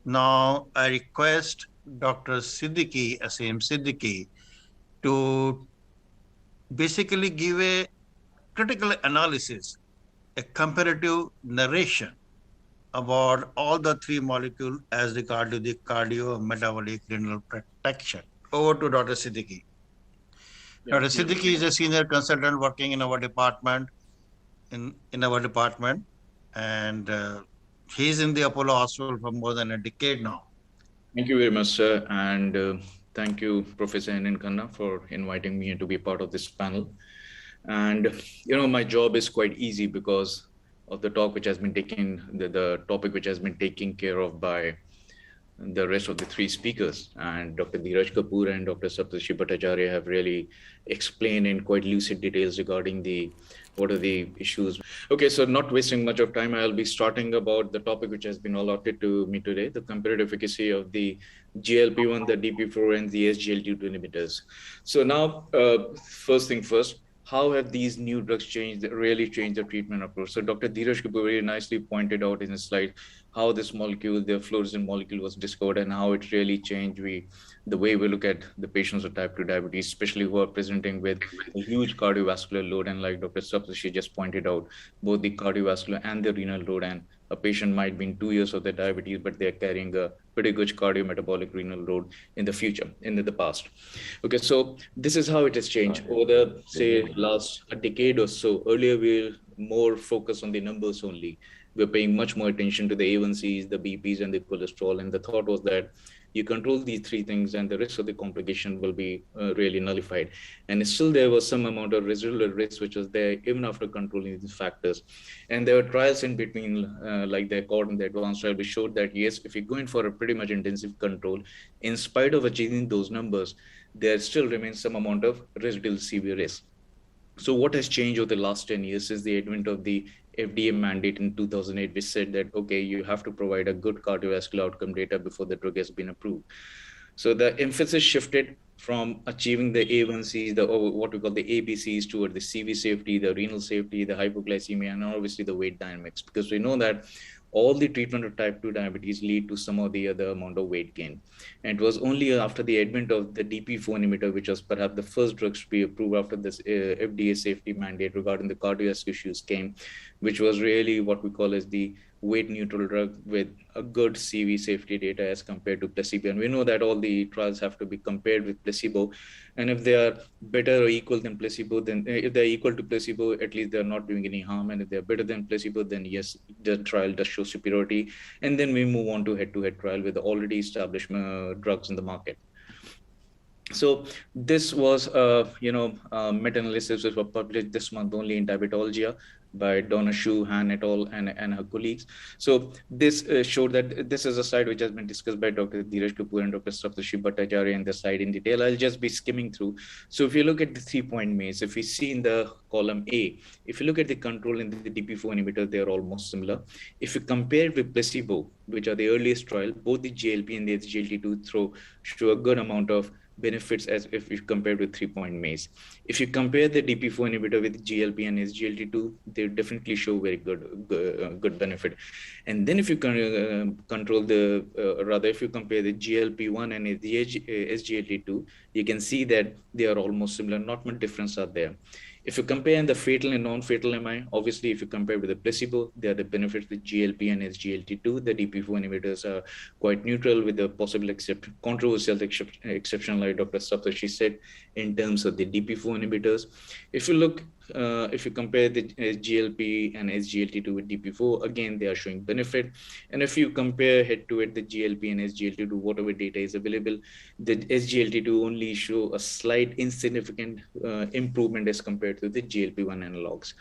Now, I request Dr. Asim Siddiqui, to basically give a critical analysis, a comparative narration about all the three molecules as regard to the cardio-metabolic renal protection. Over to Dr. Siddiqui. Yeah, Dr. Siddiqui is a senior consultant working in our department, and he's in the Apollo Hospital for more than a decade now. thank you very much, sir. And thank you, Professor N. Khanna, for inviting me to be part of this panel. And, my job is quite easy because of the talk which has been taken, the topic which has been taken care of by the rest of the three speakers. And Dr. Dheeraj Kapoor and Dr. Saptarshi Bhattacharya have really explained in quite lucid details regarding what are the issues. Okay, so not wasting much of time, I'll be starting about the topic which has been allotted to me today, the comparative efficacy of the GLP-1, the DP4, and the SGLT2 inhibitors. So now, first thing first, how have these new drugs really changed the treatment approach? So Dr. Dheeraj Kapoor very nicely pointed out in his slide how this molecule, the fluorescein molecule, was discovered and how it really changed the way we look at the patients with type 2 diabetes, especially who are presenting with a huge cardiovascular load. And like Dr. Saptarshi just pointed out, both the cardiovascular and the renal load, and a patient might be in 2 years of their diabetes, but they're carrying a pretty good cardiometabolic renal load in the future, in the past. Okay, so this is how it has changed over the, say, last a decade or so. Earlier, we were more focused on the numbers only. We're paying much more attention to the A1Cs, the BPs, and the cholesterol. And the thought was that you control these three things and the risk of the complication will be really nullified. And still there was some amount of residual risk which was there even after controlling these factors. And there were trials in between, like the ACCORD and the advanced trial, which showed that yes, if you go in for a pretty much intensive control, in spite of achieving those numbers, there still remains some amount of residual severe risk. So what has changed over the last 10 years is the advent of the FDA mandate in 2008, which said that, okay, you have to provide a good cardiovascular outcome data before the drug has been approved. So the emphasis shifted from achieving the A1Cs, what we call the ABCs, toward the CV safety, the renal safety, the hypoglycemia, and obviously the weight dynamics, because we know that all the treatment of type 2 diabetes lead to some or the other amount of weight gain. And it was only after the advent of the DP4 inhibitor, which was perhaps the first drugs to be approved after this FDA safety mandate regarding the cardiovascular issues came, which was really what we call as the weight neutral drug with a good CV safety data as compared to placebo. And we know that all the trials have to be compared with placebo. And if they are better or equal than placebo, then if they're equal to placebo, at least they're not doing any harm. And if they're better than placebo, then yes, the trial does show superiority. And then we move on to head-to-head trial with the already established drugs in the market. So this was, meta-analysis which was published this month only in Diabetologia by Donna Shu, Han et al. And her colleagues. So this showed that this is a slide which has been discussed by Dr. Dheeraj Kapoor and Dr. Saptarshi Bhattacharya in the slide in detail. I'll just be skimming through. So if you look at the 3-point maze, if we see in the column A, if you look at the control in the DP4 inhibitor, they are almost similar. If you compare with placebo, which are the earliest trial, both the GLP and the SGLT2 show a good amount of benefits as if you compare with 3-point maze. If you compare the DP4 inhibitor with GLP and SGLT2, they definitely show very good benefit. And then if you control if you compare the GLP1 and the SGLT2, you can see that they are almost similar. Not much difference are there. If you compare the fatal and non-fatal MI, obviously, if you compare with the placebo, there are the benefits with GLP and SGLT2. The DP4 inhibitors are quite neutral with the possible controversial exception, like Dr. Saptarshi said, in terms of the DP4 inhibitors. If you compare the GLP and SGLT2 with DP4, again, they are showing benefit. And if you compare head-to-head the GLP and SGLT2, whatever data is available, the SGLT2 only show a slight insignificant improvement as compared to the GLP-1 analogs.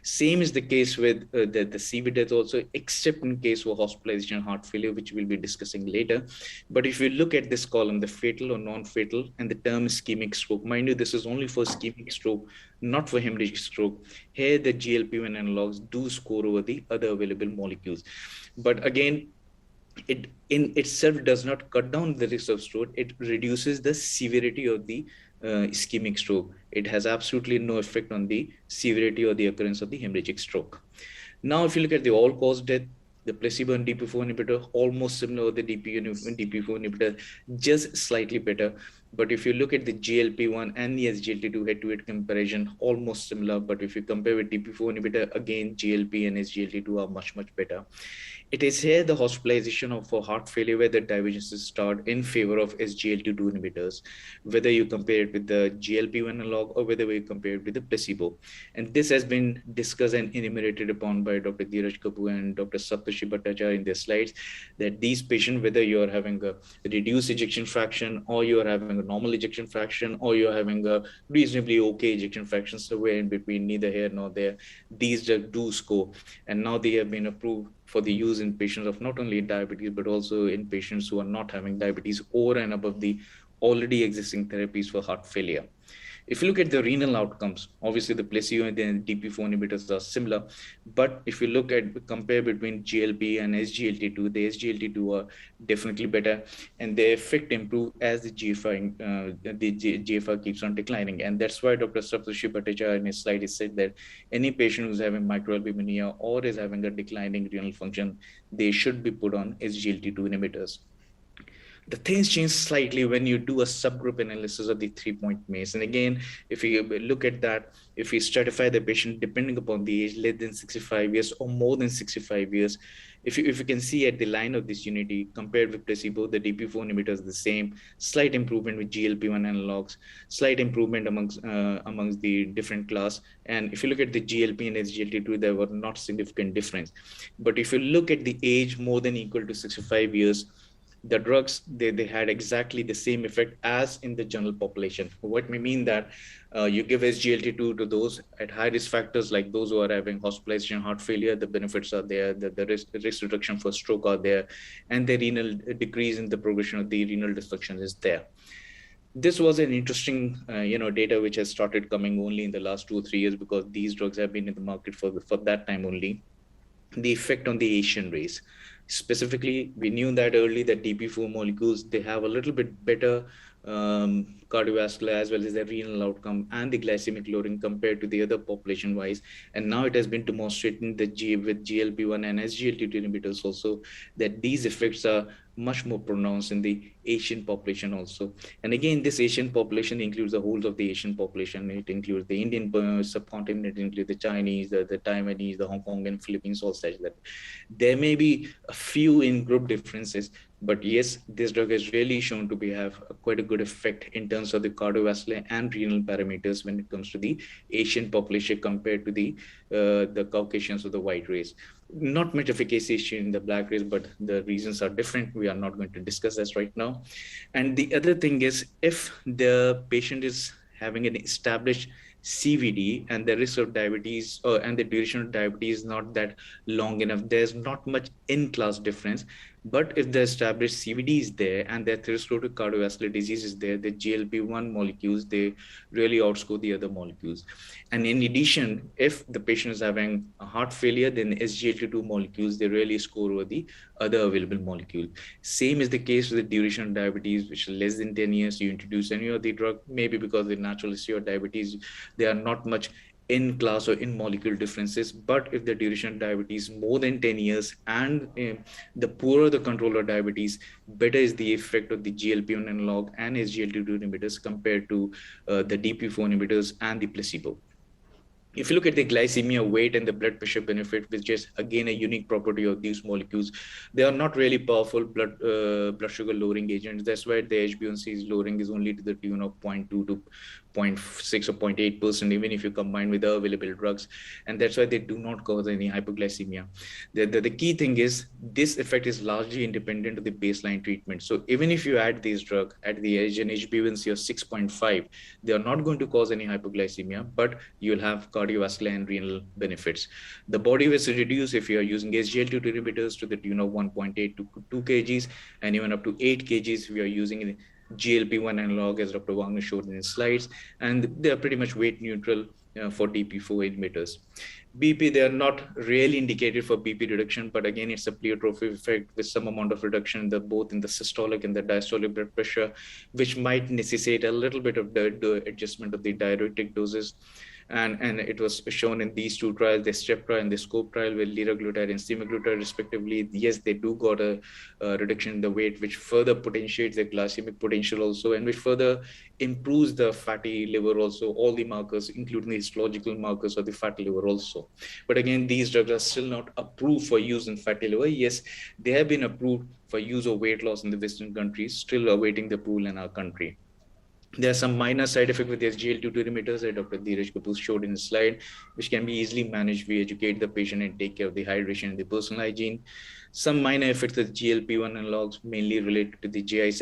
Same is the case with the CV death also, except in case of hospitalization and heart failure, which we'll be discussing later. But if you look at this column, the fatal or non-fatal, and the term ischemic stroke, mind you, this is only for ischemic stroke, not for hemorrhagic stroke. Here, the GLP-1 analogs do score over the other available molecules. But again, it in itself does not cut down the risk of stroke. It reduces the severity of the ischemic stroke. It has absolutely no effect on the severity or the occurrence of the hemorrhagic stroke. Now, if you look at the all-cause death, The placebo and DP4 inhibitor almost similar with the DP4 inhibitor, just slightly better. But if you look at the GLP-1 and the SGLT2 head-to-head comparison, almost similar. But if you compare with DP4 inhibitor, again, GLP and SGLT2 are much, much better. It is here the hospitalization of for heart failure where the divergences start in favor of SGLT2 inhibitors, whether you compare it with the GLP-1 analog or whether you compare it with the placebo. And this has been discussed and enumerated upon by Dr. Dheeraj Kapoor and Dr. Saptarshi Bhattacharya in their slides, that these patients, whether you're having a reduced ejection fraction or you're having a normal ejection fraction or you're having a reasonably okay ejection fraction, somewhere in between, neither here nor there, these drugs do score. And now they have been approved for the use in patients of not only diabetes, but also in patients who are not having diabetes over and above the already existing therapies for heart failure. If you look at the renal outcomes, obviously the placebo and the DP4 inhibitors are similar, but if you look at compare between GLP and SGLT2, the SGLT2 are definitely better, and their effect improve as the GFR keeps on declining, and that's why Dr. Saptarshi Bhattacharya in his slide has said that any patient who's having microalbuminemia or is having a declining renal function, they should be put on SGLT2 inhibitors. The things change slightly when you do a subgroup analysis of the 3-point MACE. And again, if you look at that, if we stratify the patient depending upon the age, less than 65 years or more than 65 years, if you can see at the line of this unity, compared with placebo, the DP4 inhibitors are the same, slight improvement with GLP-1 analogs, slight improvement amongst the different class. And if you look at the GLP and SGLT2, there were not significant difference. But if you look at the age more than equal to 65 years, the drugs, they had exactly the same effect as in the general population. What may mean that you give SGLT2 to those at high risk factors, like those who are having hospitalization, heart failure, the benefits are there, the risk reduction for stroke are there, and the renal decrease in the progression of the renal dysfunction is there. This was an interesting, data which has started coming only in the last 2 or 3 years, because these drugs have been in the market for that time only. The effect on the Asian race. Specifically, we knew that early that DP4 molecules, they have a little bit better cardiovascular as well as the renal outcome and the glycemic lowering compared to the other population wise. And now it has been demonstrated with GLP-1 and SGLT2 inhibitors also, that these effects are much more pronounced in the Asian population also. And again, this Asian population includes the whole of the Asian population. It includes the Indian subcontinent, it includes the Chinese, the Taiwanese, the Hong Kong and Philippines, all such that. There may be a few in-group differences, but yes, this drug has really shown to have quite a good effect in terms of the cardiovascular and renal parameters when it comes to the Asian population compared to the Caucasians or the white race. Not much efficacy in the black race, but the reasons are different. We are not going to discuss this right now. And the other thing is, if the patient is having an established CVD and the risk of diabetes and the duration of diabetes is not that long enough, there's not much in-class difference. But if the established CVD is there and the atherosclerotic cardiovascular disease is there, the GLP-1 molecules, they really outscore the other molecules. And in addition, if the patient is having a heart failure, then SGLT2 molecules, they really score over the other available molecule. Same is the case with the duration of diabetes, which is less than 10 years. You introduce any of the drug, maybe because the natural history of diabetes, they are not much in class or in molecule differences. But if the duration of diabetes more than 10 years and the poorer the control of diabetes, better is the effect of the GLP-1 analog and SGLT2 inhibitors compared to the DP4 inhibitors and the placebo. If you look at the glycemia, weight, and the blood pressure benefit, which is again a unique property of these molecules, they are not really powerful blood sugar lowering agents. That's why the HbA1c lowering is only to the tune of 0.2 to 0.6 or 0.8%, even if you combine with the available drugs. And that's why they do not cause any hypoglycemia. The key thing is this effect is largely independent of the baseline treatment. So even if you add this drug at the age and HbA1c of 6.5, they are not going to cause any hypoglycemia, but you'll have cardiovascular and renal benefits. The body weight is reduced if you are using SGLT2 inhibitors to the tune of 1.8 to 2 kgs, and even up to 8 kgs we are using GLP-1 analog, as Dr. Wagner showed in his slides, and they are pretty much weight neutral for DP4 inhibitors. BP, they are not really indicated for BP reduction, but again, it's a pleiotropic effect with some amount of reduction both in the systolic and the diastolic blood pressure, which might necessitate a little bit of the adjustment of the diuretic doses. And it was shown in these two trials, the STEP trial and the SCOPE trial, with liraglutide and semaglutide respectively. Yes, they do got a reduction in the weight, which further potentiates the glycemic potential also, and which further improves the fatty liver also, all the markers, including the histological markers of the fatty liver also. But again, these drugs are still not approved for use in fatty liver. Yes, they have been approved for use of weight loss in the Western countries, still awaiting the approval in our country. There are some minor side effects with SGLT2 inhibitors that Dr. Dheeraj Kapoor showed in his slide, which can be easily managed. We educate the patient and take care of the hydration and the personal hygiene. Some minor effects with GLP-1 analogs, mainly related to the GI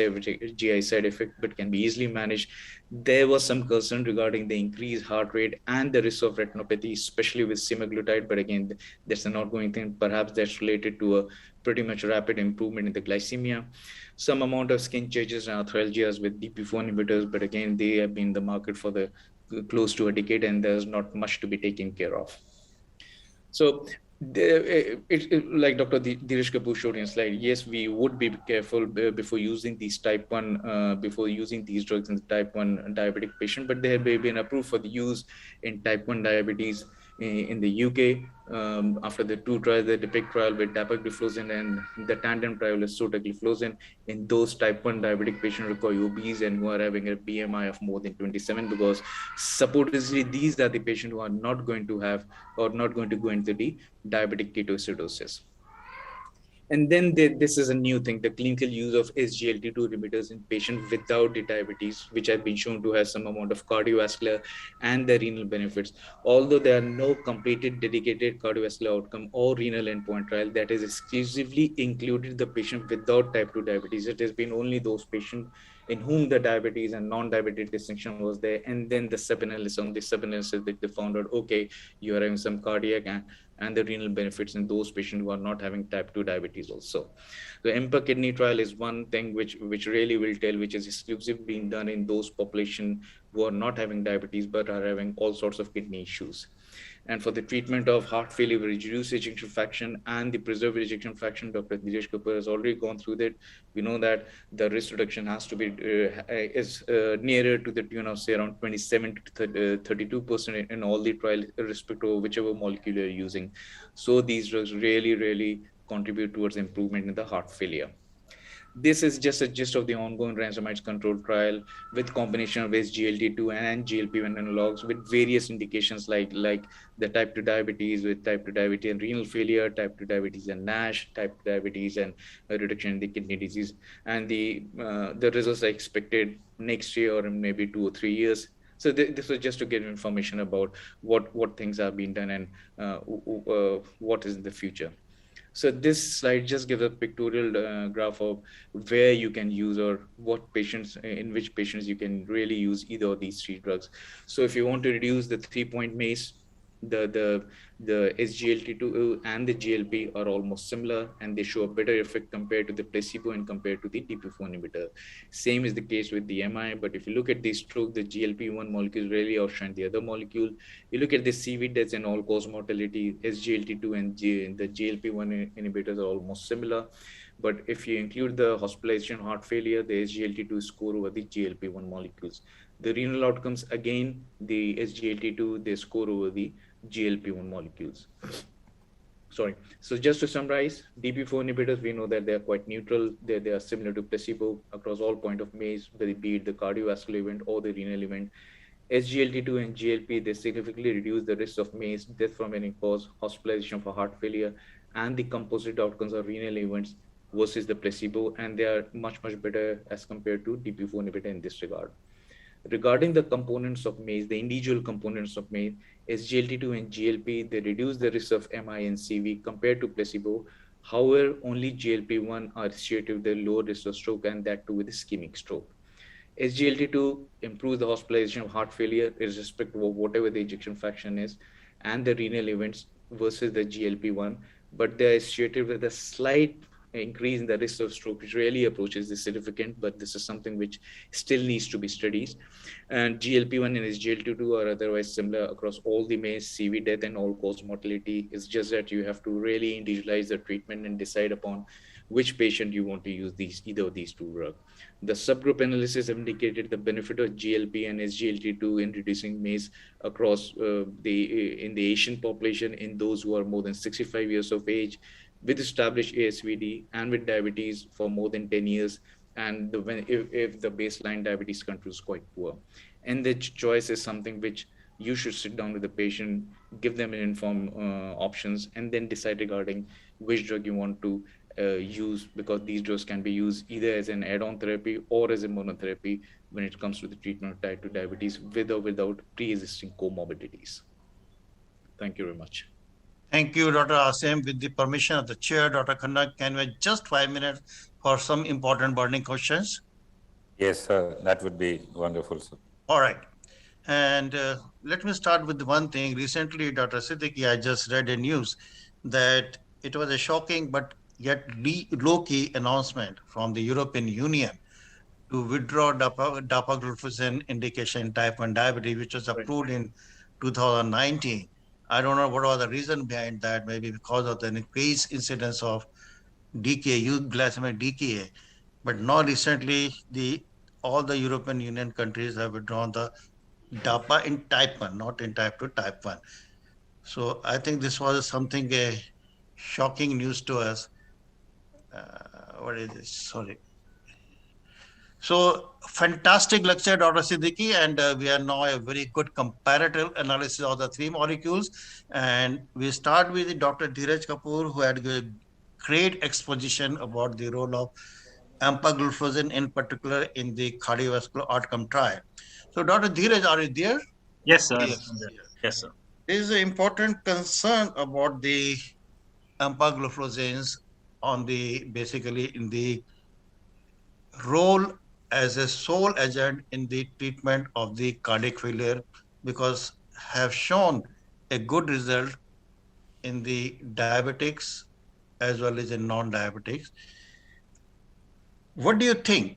side effect, but can be easily managed. There was some concern regarding the increased heart rate and the risk of retinopathy, especially with semaglutide. But again, that's an ongoing thing. Perhaps that's related to a pretty much rapid improvement in the glycemia. Some amount of skin changes and arthralgias with DP4 inhibitors, but again, they have been in the market for the close to a decade, and there's not much to be taken care of. So, like Dr. Dheeraj Kapoor showed in slide, yes, we would be careful before using these type 1, before using these drugs in the type 1 diabetic patient, but they have been approved for the use in type 1 diabetes in the UK after the two trials, the DEPIC trial with dapagliflozin and the tandem trial with sotagliflozin. In those type 1 diabetic patients require obese and who are having a BMI of more than 27, because supposedly these are the patients who are not going to have or not going to go into the diabetic ketoacidosis. And then this is a new thing, the clinical use of SGLT2 inhibitors in patients without the diabetes, which have been shown to have some amount of cardiovascular and the renal benefits. Although there are no completed dedicated cardiovascular outcome or renal endpoint trial that is exclusively included the patient without type 2 diabetes. It has been only those patients in whom the diabetes and non-diabetic distinction was there. And then the sub-analysis on the sub-analysis that they found out, okay, you are having some cardiac and the renal benefits in those patients who are not having type 2 diabetes also. The EMPA kidney trial is one thing which really will tell, which is exclusively being done in those population who are not having diabetes but are having all sorts of kidney issues. And for the treatment of heart failure with reduced ejection fraction and the preserved ejection fraction, Dr. Dheeraj Kapoor has already gone through that. We know that the risk reduction has to be nearer to the tune of say around 27 to 32% in all the trials, irrespective of whichever molecule you're using. So these drugs really contribute towards improvement in the heart failure. This is just a gist of the ongoing randomized controlled trial with combination of SGLT2 and GLP-1 analogs with various indications like the type 2 diabetes with type 2 diabetes and renal failure, type 2 diabetes and NASH, type 2 diabetes and reduction in the kidney disease. And the results are expected next year or maybe 2 or 3 years. So this was just to get information about what things are being done and what is in the future. So this slide just gives a pictorial graph of where you can use or what patients, in which patients you can really use either of these three drugs. So if you want to reduce the 3-point MACE, the SGLT2 and the GLP are almost similar, and they show a better effect compared to the placebo and compared to the DP4 inhibitor. Same is the case with the MI, but if you look at the stroke, the GLP-1 molecule really outshine the other molecule. You look at the CV deaths and all-cause mortality, SGLT2 and the GLP-1 inhibitors are almost similar. But if you include the hospitalization heart failure, the SGLT2 score over the GLP-1 molecules. The renal outcomes, again, the SGLT2, they score over the GLP-1 molecules. Sorry. So just to summarize, DP4 inhibitors, we know that they are quite neutral. They are similar to placebo across all point of MACE, be it the cardiovascular event or the renal event. SGLT2 and GLP, they significantly reduce the risk of MACE, death from any cause, hospitalization for heart failure, and the composite outcomes of renal events versus the placebo, and they are much better as compared to DP4 inhibitor in this regard. Regarding the components of MACE, the individual components of MACE, SGLT2 and GLP, they reduce the risk of MI and CV compared to placebo. However, only GLP-1 are associated with the lower risk of stroke, and that too with ischemic stroke. SGLT2 improves the hospitalization of heart failure irrespective of whatever the ejection fraction is and the renal events versus the GLP-1, but they're associated with a slight increase in the risk of stroke, which really approaches the significant, but this is something which still needs to be studied. And GLP-1 and SGLT2 are otherwise similar across all the MACE, CV death, and all-cause mortality. It's just that you have to really individualize the treatment and decide upon which patient you want to use either of these two drugs. The subgroup analysis indicated the benefit of GLP and SGLT2 in reducing MACE across in the Asian population in those who are more than 65 years of age, with established ASVD and with diabetes for more than 10 years, and if the baseline diabetes control is quite poor. And the choice is something which you should sit down with the patient, give them an informed options, and then decide regarding which drug you want to use, because these drugs can be used either as an add-on therapy or as a monotherapy when it comes to the treatment of type 2 diabetes with or without pre-existing comorbidities. Thank you very much. Thank you, Dr. Asim. With the permission of the chair, Dr. Khanna, can we have just 5 minutes for some important burning questions? Yes, sir. That would be wonderful, sir. All right. And let me start with one thing. Recently, Dr. Siddiqui, I just read a news that it was a shocking but yet low-key announcement from the European Union to withdraw dapagliflozin indication in type 1 diabetes, which was approved in 2019. I don't know what was the reason behind that, maybe because of the increased incidence of DKA, youth glycemic DKA. But now recently, all the European Union countries have withdrawn the DAPA in type 1, not in type 2, type 1. So I think this was something shocking news to us. What is this? Sorry. So fantastic lecture, Dr. Siddiqui, and we are now a very good comparative analysis of the three molecules. And we start with Dr. Dheeraj Kapoor, who had a great exposition about the role of empagliflozin in particular in the cardiovascular outcome trial. So Dr. Dheeraj, are you there? Yes, sir. Yes, sir. There is an important concern about the empagliflozins on basically in the role as a sole agent in the treatment of the cardiac failure, because have shown a good result in the diabetics as well as in non-diabetics. What do you think?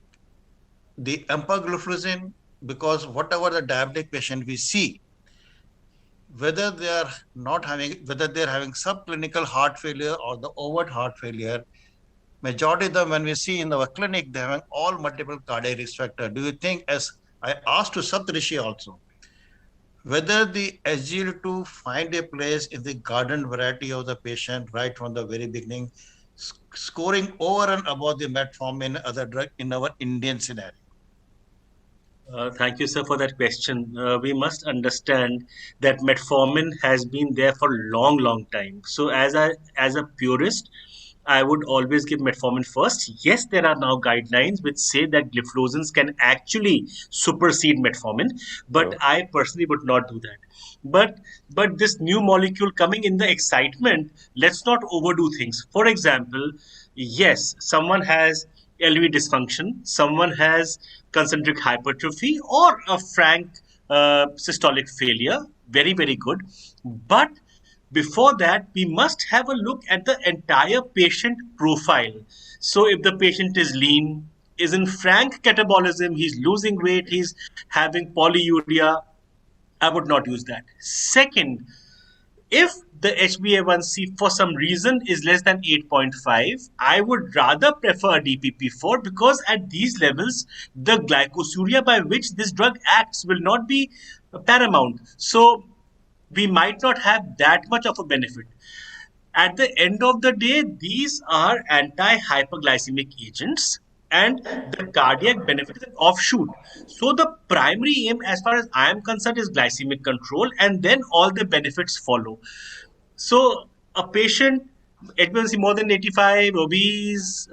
The empagliflozin, because whatever the diabetic patient we see, whether they're having subclinical heart failure or the overt heart failure, majority of them, when we see in our clinic, they have all multiple cardiac risk factor. Do you think, as I asked to Saptarishi also, whether the SGLT2 find a place in the garden variety of the patient right from the very beginning, scoring over and above the metformin other drug in our Indian scenario? Thank you, sir, for that question. We must understand that metformin has been there for long time. So as a purist, I would always give metformin first. Yes, there are now guidelines which say that gliflozins can actually supersede metformin, but I personally would not do that. But this new molecule coming in the excitement, let's not overdo things. For example, yes, someone has LV dysfunction, someone has concentric hypertrophy or a frank systolic failure, very good. But before that, we must have a look at the entire patient profile. So if the patient is lean, is in frank catabolism, he's losing weight, he's having polyuria, I would not use that. Second, if the HbA1c for some reason is less than 8.5, I would rather prefer DPP4, because at these levels, the glycosuria by which this drug acts will not be paramount. So we might not have that much of a benefit. At the end of the day, these are anti-hyperglycemic agents, and the cardiac benefit is an offshoot. So the primary aim, as far as I am concerned, is glycemic control, and then all the benefits follow. So a patient, HbA1c more than 85, obese,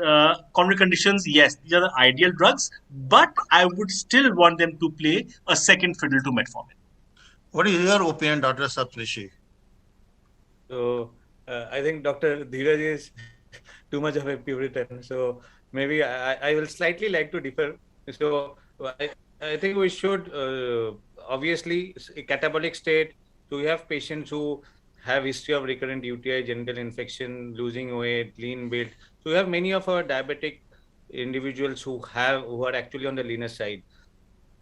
coronary conditions, yes, these are the ideal drugs, but I would still want them to play a second fiddle to metformin. What is your opinion, Dr. Saptarishi? So I think Dr. Dheeraj is too much of a Puritan. So maybe I will slightly like to differ. So I think we should obviously a catabolic state. So we have patients who have history of recurrent UTI, genital infection, losing weight, lean build. So we have many of our diabetic individuals who are actually on the leaner side.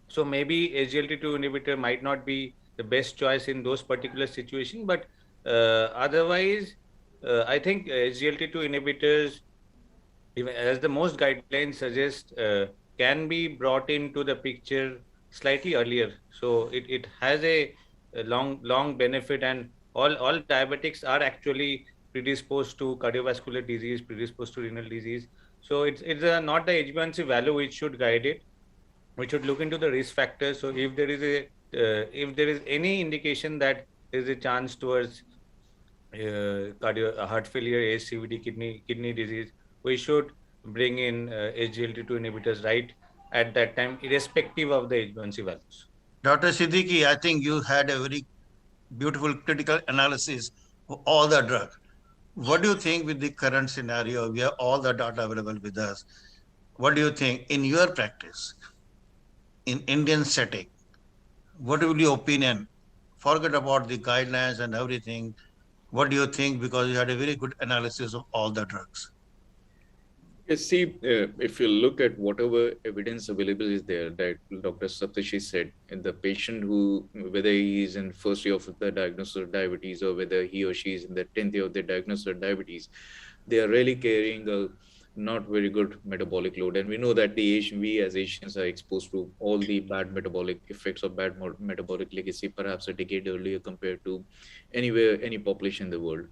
So maybe SGLT2 inhibitor might not be the best choice in those particular situations, but otherwise, I think SGLT2 inhibitors even as the most guidelines suggest, can be brought into the picture slightly earlier. So it has a long benefit, and all diabetics are actually predisposed to cardiovascular disease, predisposed to renal disease. So it's not the HbA1c value which should guide it. We should look into the risk factors. So if there is any indication that there is a chance towards heart failure, ASCVD, kidney disease, we should bring in SGLT2 inhibitors right at that time, irrespective of the HbA1c values. Dr. Siddiqui, I think you had a very beautiful critical analysis of all the drugs. What do you think with the current scenario? We have all the data available with us. What do you think in your practice, in Indian setting? What will your opinion? Forget about the guidelines and everything. What do you think? Because you had a very good analysis of all the drugs. Yes, see, if you look at whatever evidence available is there, that Dr. Saptashi said, and the patient who, whether he is in first year of the diagnosis of diabetes or whether he or she is in the 10th year of the diagnosis of diabetes, they are really carrying a not very good metabolic load. And we know that we as Asians are exposed to all the bad metabolic effects of bad metabolic legacy, perhaps a decade earlier compared to any population in the world.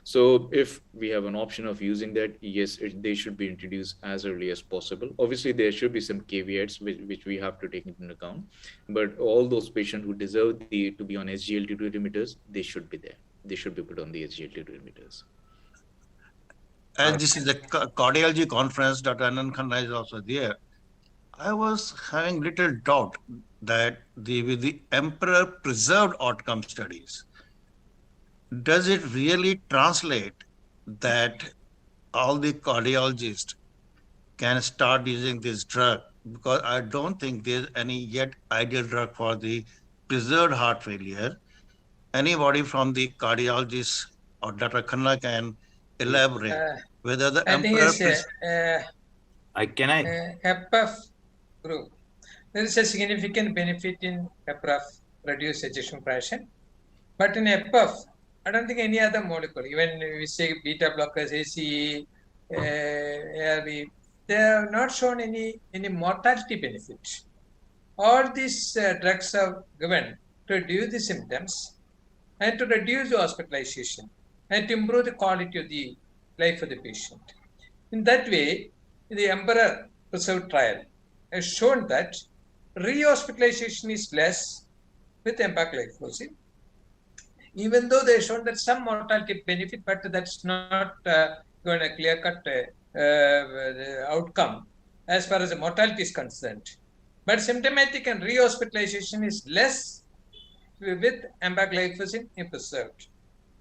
So if we have an option of using that, yes, they should be introduced as early as possible. Obviously, there should be some caveats which we have to take into account. But all those patients who deserve to be on SGLT2 inhibitors, they should be there. They should be put on the SGLT2 inhibitors. As this is a cardiology conference, Dr. Anand Khanna is also there. I was having little doubt that with the emperor preserved outcome studies, does it really translate that all the cardiologists can start using this drug? Because I don't think there's any yet ideal drug for the preserved heart failure. Anybody from the cardiologist or Dr. Khanna can elaborate whether the I think emperor it's HEPF group. There is a significant benefit in HEPF, reduced ejection fraction. But in HEPF, I don't think any other molecule, even we say beta blockers, ACE, ARB, they have not shown any mortality benefit. All these drugs are given to reduce the symptoms and to reduce the hospitalization and to improve the quality of the life of the patient. In that way, the Emperor Preserved trial has shown that rehospitalization is less with empagliflozin, even though they have shown that some mortality benefit, but that's not going to clear-cut outcome as far as the mortality is concerned. But symptomatic and rehospitalization is less with empagliflozin in preserved.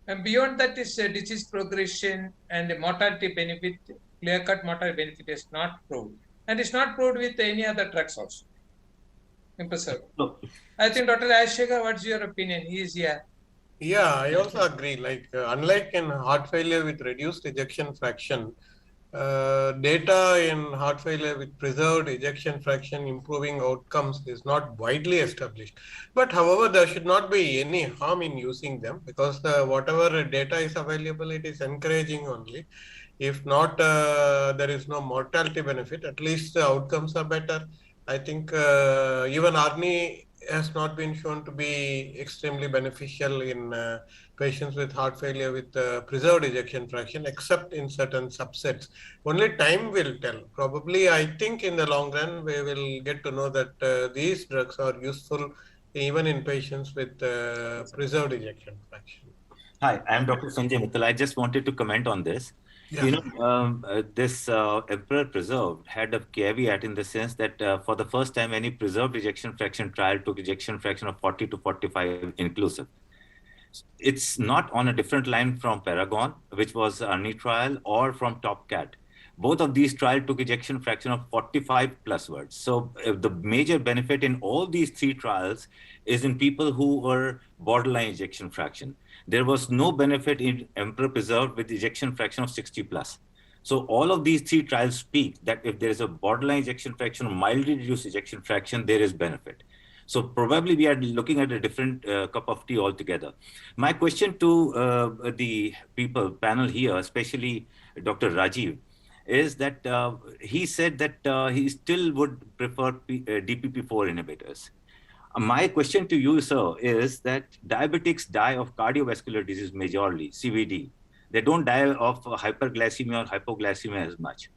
And beyond that is disease progression and the mortality benefit, clear-cut mortality benefit is not proved. And it's not proved with any other drugs also in preserved. I think Dr. Rajshekhar, what's your opinion? He is here. Yeah, I also agree. Like unlike in heart failure with reduced ejection fraction, data in heart failure with preserved ejection fraction improving outcomes is not widely established. But however, there should not be any harm in using them because whatever data is available, it is encouraging only. If not, there is no mortality benefit. At least the outcomes are better. I think even ARNI has not been shown to be extremely beneficial in patients with heart failure with preserved ejection fraction, except in certain subsets. Only time will tell. Probably, I think in the long run, we will get to know that these drugs are useful even in patients with preserved ejection fraction. Hi, I'm Dr. Sanjay Mittal. I just wanted to comment on this. Yeah. You know, this Emperor Preserved had a caveat in the sense that for the first time, any preserved ejection fraction trial took ejection fraction of 40 to 45 inclusive. It's not on a different line from Paragon, which was ARNI trial, or from TopCat. Both of these trials took ejection fraction of 45 plus words. So the major benefit in all these three trials is in people who were borderline ejection fraction. There was no benefit in Emperor Preserved with ejection fraction of 60 plus. So all of these three trials speak that if there is a borderline ejection fraction or mildly reduced ejection fraction, there is benefit. So probably we are looking at a different cup of tea altogether. My question to the panel here, especially Dr. Rajiv, is that he said that he still would prefer DPP-4 inhibitors. My question to you, sir, is that diabetics die of cardiovascular disease majorly, CVD. They don't die of hyperglycemia or hypoglycemia as much.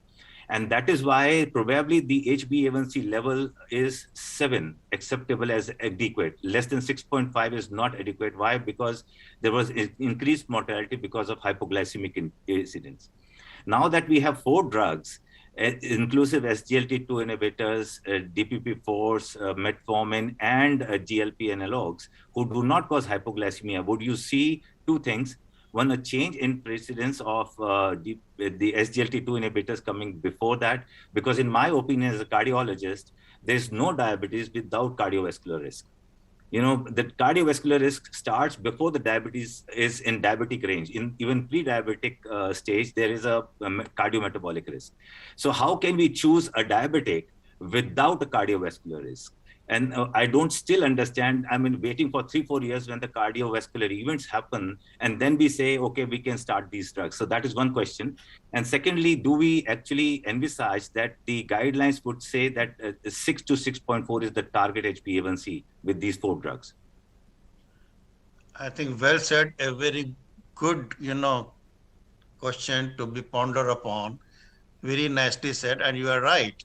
And that is why probably the HbA1c level is 7, acceptable as adequate. Less than 6.5 is not adequate. Why? Because there was increased mortality because of hypoglycemic incidents. Now that we have 4 drugs, inclusive SGLT2 inhibitors, DPP-4s, metformin, and GLP analogs, who do not cause hypoglycemia, would you see 2 things? One, a change in precedence of the SGLT2 inhibitors coming before that, because in my opinion as a cardiologist, there's no diabetes without cardiovascular risk. You know, the cardiovascular risk starts before the diabetes is in diabetic range. In even pre-diabetic stage, there is a cardiometabolic risk. So how can we choose a diabetic without a cardiovascular risk? And I don't still understand. I mean, waiting for 3-4 years when the cardiovascular events happen, and then we say, okay, we can start these drugs. So that is one question. And secondly, do we actually envisage that the guidelines would say that 6 to 6.4 is the target HbA1c with these 4 drugs? I think well said, a very good, question to be pondered upon. Very nicely said, and you are right.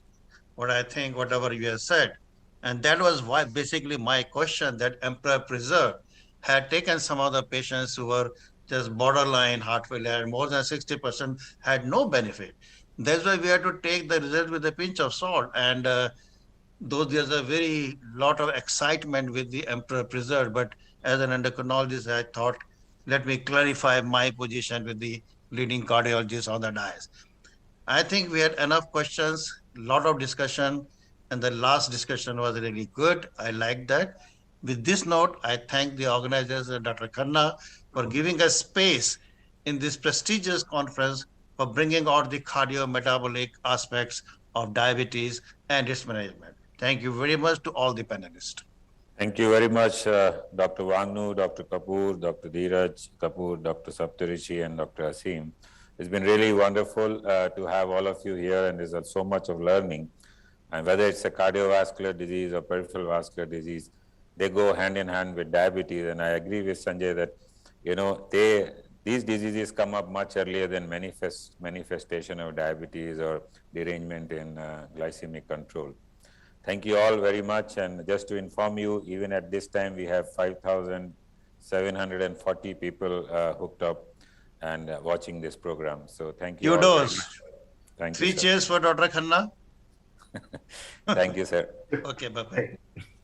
What I think, whatever you have said. And that was why basically my question, that Emperor Preserve had taken some of the patients who were just borderline heart failure, and more than 60% had no benefit. That's why we had to take the result with a pinch of salt. And though there's a very lot of excitement with the Emperor Preserve, but as an endocrinologist, I thought, let me clarify my position with the leading cardiologists on the dais. I think we had enough questions, a lot of discussion. And the last discussion was really good. I liked that. With this note, I thank the organizers and Dr. Khanna for giving us space in this prestigious conference for bringing out the cardiometabolic aspects of diabetes and its management. Thank you very much to all the panelists. Thank you very much, Dr. Vanu, Dr. Kapoor, Dr. Dheeraj Kapoor, Dr. Saptarishi, and Dr. Aseem. It's been really wonderful to have all of you here, and there's so much of learning. And whether it's a cardiovascular disease or peripheral vascular disease, they go hand in hand with diabetes. And I agree with Sanjay that, these diseases come up much earlier than manifestation of diabetes or derangement in glycemic control. Thank you all very much. And just to inform you, even at this time, we have 5,740 people hooked up and watching this program. So thank you. Kudos. Thank you. 3 sir. cheers for Dr. Khanna. Thank you, sir. Okay, bye-bye.